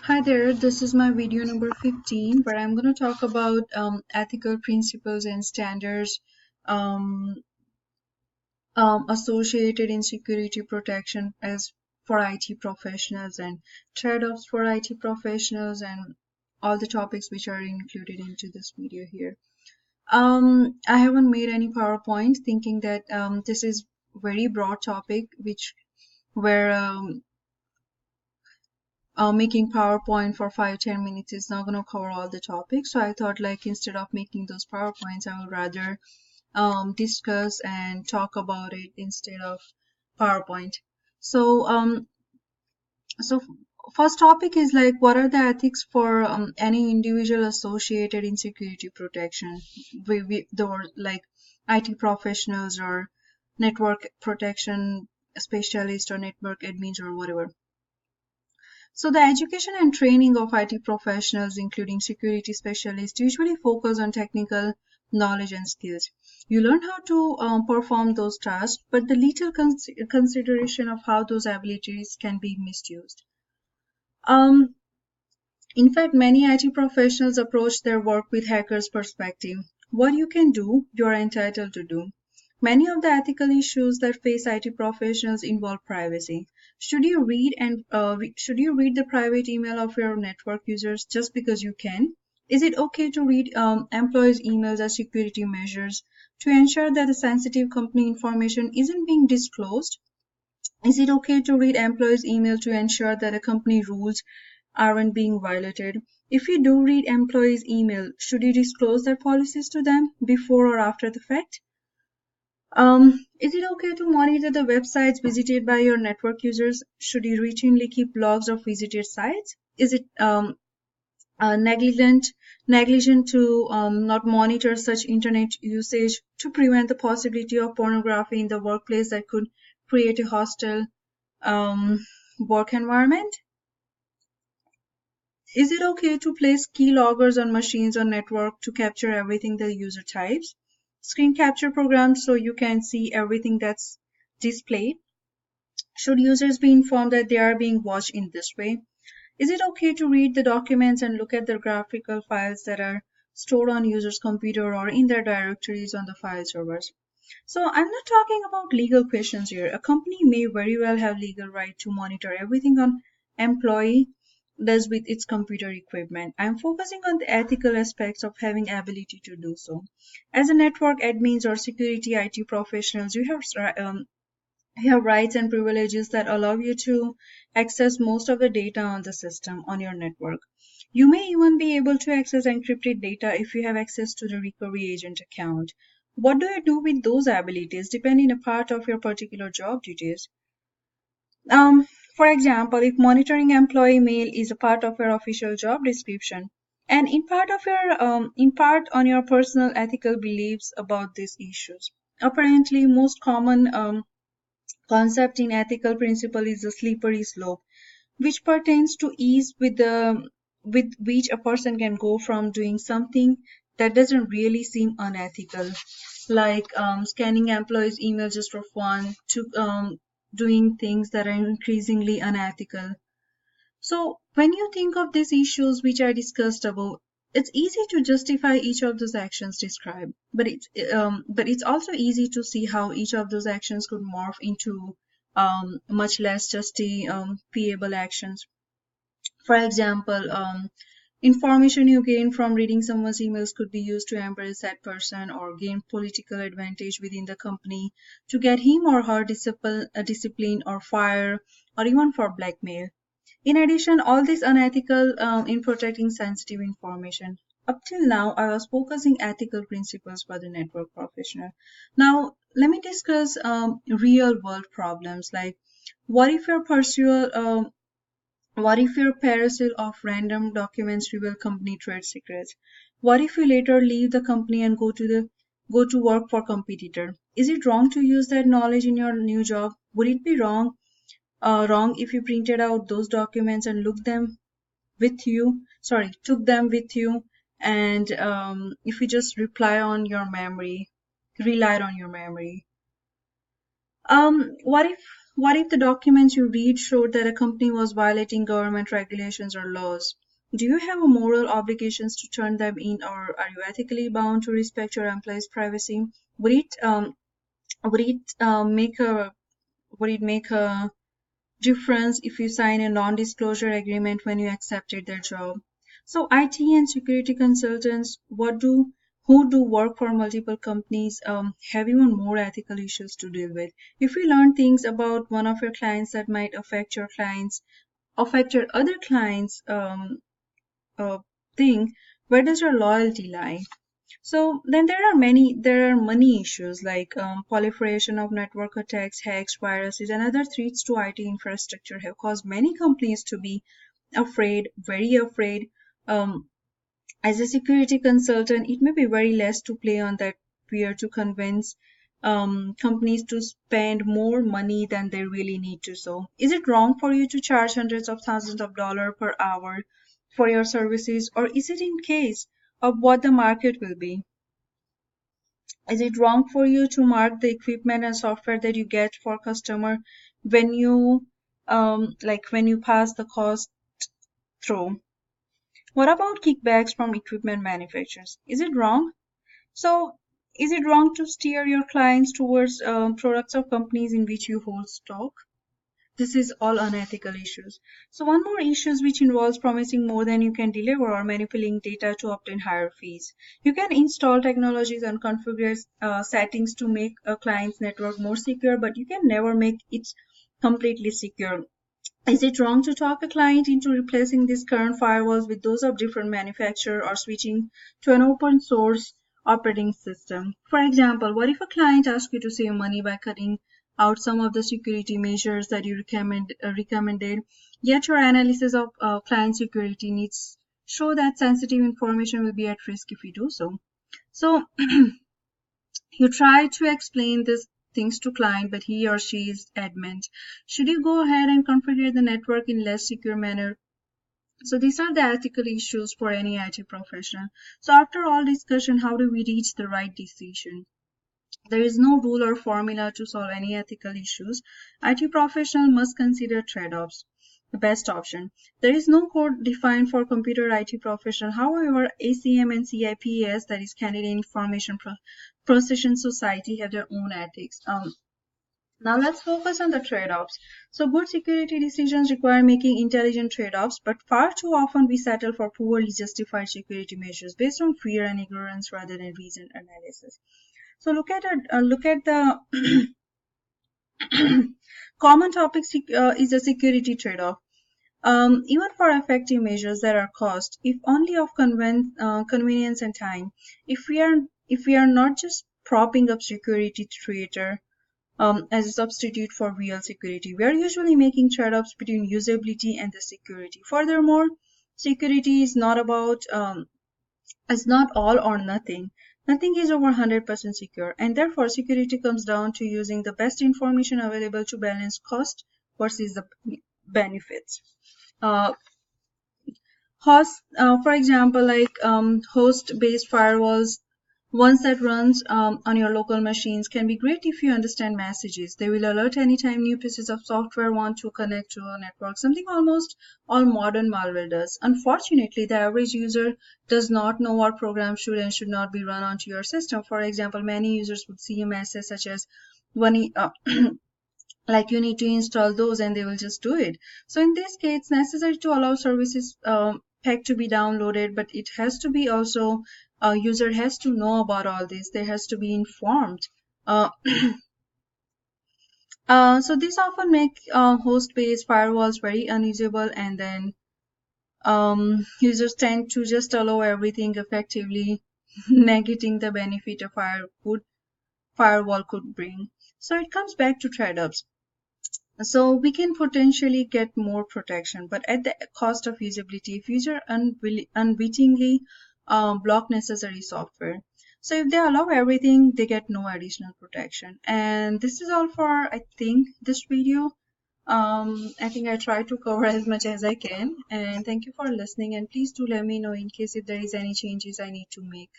Hi there, this is my video number 15 where I'm going to talk about ethical principles and standards um, associated in security protection as for IT professionals and trade-offs for IT professionals and all the topics which are included into this video here. I haven't made any PowerPoint thinking that this is very broad topic which where making PowerPoint for 5-10 minutes is not going to cover all the topics. So I thought like instead of making those PowerPoints, I would rather discuss and talk about it instead of PowerPoint. So first topic is like what are the ethics for any individual associated in security protection? The like IT professionals or network protection specialists or network admins or whatever. So the education and training of IT professionals, including security specialists, usually focus on technical knowledge and skills. You learn how to perform those tasks, but the little consideration of how those abilities can be misused. Um, in fact, many IT professionals approach their work with hackers' perspective. What you can do, you are entitled to do. Many of the ethical issues that face IT professionals involve privacy. Should you read the private email of your network users just because you can? Is it okay to read employees' emails as security measures to ensure that the sensitive company information isn't being disclosed? Is it okay to read employees' email to ensure that the company rules aren't being violated? If you do read employees' email, should you disclose their policies to them before or after the fact? Is it okay to monitor the websites visited by your network users? Should you routinely keep logs of visited sites? Is it negligent to not monitor such internet usage to prevent the possibility of pornography in the workplace that could create a hostile work environment? Is it okay to place keyloggers on machines or network to capture everything the user types? Screen capture programs so you can see everything that's displayed? Should users be informed that they are being watched in this way? Is it okay to read the documents and look at the graphical files that are stored on users' computer or in their directories on the file servers? So I'm not talking about legal questions here. A company may very well have legal right to monitor everything an employee does with its computer equipment. I'm focusing on the ethical aspects of having ability to do so. As a network admins or security IT professionals, you have rights and privileges that allow you to access most of the data on the system on your network. You may even be able to access encrypted data if you have access to the recovery agent account. What do you do with those abilities depending a part of your particular job duties? Um, for example, if monitoring employee mail is a part of your official job description, and in part on your personal ethical beliefs about these issues. Apparently, most common concept in ethical principle is the slippery slope, which pertains to ease with which a person can go from doing something that doesn't really seem unethical, like scanning employees' emails just for fun, to doing things that are increasingly unethical. So when you think of these issues which I discussed above, it's easy to justify each of those actions described, but it's also easy to see how each of those actions could morph into much less justifiable actions. For example, information you gain from reading someone's emails could be used to embrace that person or gain political advantage within the company to get him or her discipline or fire or even for blackmail. In addition, all this unethical in protecting sensitive information. Up till now, I was focusing ethical principles for the network professional. Now, let me discuss real world problems like what if your pursual what if your perusal of random documents reveal company trade secrets? What if you later leave the company and go to work for competitor? Is it wrong to use that knowledge in your new job? Would it be wrong if you printed out those documents and took them with you, and if you just relied on your memory? What if What if the documents you read showed that a company was violating government regulations or laws? Do you have a moral obligations to turn them in, or are you ethically bound to respect your employees' privacy? Would it would it make a would it make a difference if you sign a non-disclosure agreement when you accepted their job? So IT and security consultants, who do work for multiple companies, have even more ethical issues to deal with. If you learn things about one of your clients that might affect your other clients, uh, thing, where does your loyalty lie? So then there are money issues like proliferation of network attacks, hacks, viruses, and other threats to IT infrastructure have caused many companies to be afraid, very afraid. Um, as a security consultant, it may be very less to play on that fear to convince companies to spend more money than they really need to. So, is it wrong for you to charge hundreds of thousands of dollars per hour for your services, or is it in case of what the market will be? Is it wrong for you to mark the equipment and software that you get for customer when you when you pass the cost through? What about kickbacks from equipment manufacturers? Is it wrong? So, is it wrong to steer your clients towards products of companies in which you hold stock? This is all unethical issues. So one more issues which involves promising more than you can deliver or manipulating data to obtain higher fees. You can install technologies and configure settings to make a client's network more secure, but you can never make it completely secure. Is it wrong to talk a client into replacing these current firewalls with those of different manufacturer or switching to an open source operating system? For example, what if a client asks you to save money by cutting out some of the security measures that you recommended, yet your analysis of client security needs show that sensitive information will be at risk if you do so? So you try to explain these things to client, but he or she is adamant. Should you go ahead and configure the network in less secure manner? So these are the ethical issues for any IT professional. So after all discussion, how do we reach the right decision? There is no rule or formula to solve any ethical issues. IT professional must consider trade-offs. The best option. There is no code defined for computer IT professional. However, ACM and CIPS, that is Canadian Information Processing Society, have their own ethics. Now let's focus on the trade-offs. So good security decisions require making intelligent trade-offs, but far too often we settle for poorly justified security measures based on fear and ignorance rather than reasoned analysis. So look at the common topic is a security trade-off. Even for effective measures, there are costs, if only of convenience and time. If we are not just propping up security theater as a substitute for real security, we are usually making trade-offs between usability and the security. Furthermore, security is not all or nothing. Nothing is over 100% secure, and therefore security comes down to using the best information available to balance cost versus the benefits. Uh, for example, like host-based firewalls, ones that runs on your local machines, can be great if you understand messages. They will alert anytime new pieces of software want to connect to a network, something almost all modern malware does. Unfortunately, the average user does not know what programs should and should not be run onto your system. For example, many users would see a message such as one like you need to install those and they will just do it. So in this case, it's necessary to allow services pack to be downloaded, but it has to be also user has to know about all this. They has to be informed. Uh, so this often make host-based firewalls very unusable, and then users tend to just allow everything effectively, negating the benefit a firewall could bring. So it comes back to trade-offs. So we can potentially get more protection, but at the cost of usability if user unwittingly block necessary software. So if they allow everything, they get no additional protection. And this is all for, I think, this video. I think I try to cover as much as I can. And thank you for listening. And please do let me know in case if there is any changes I need to make.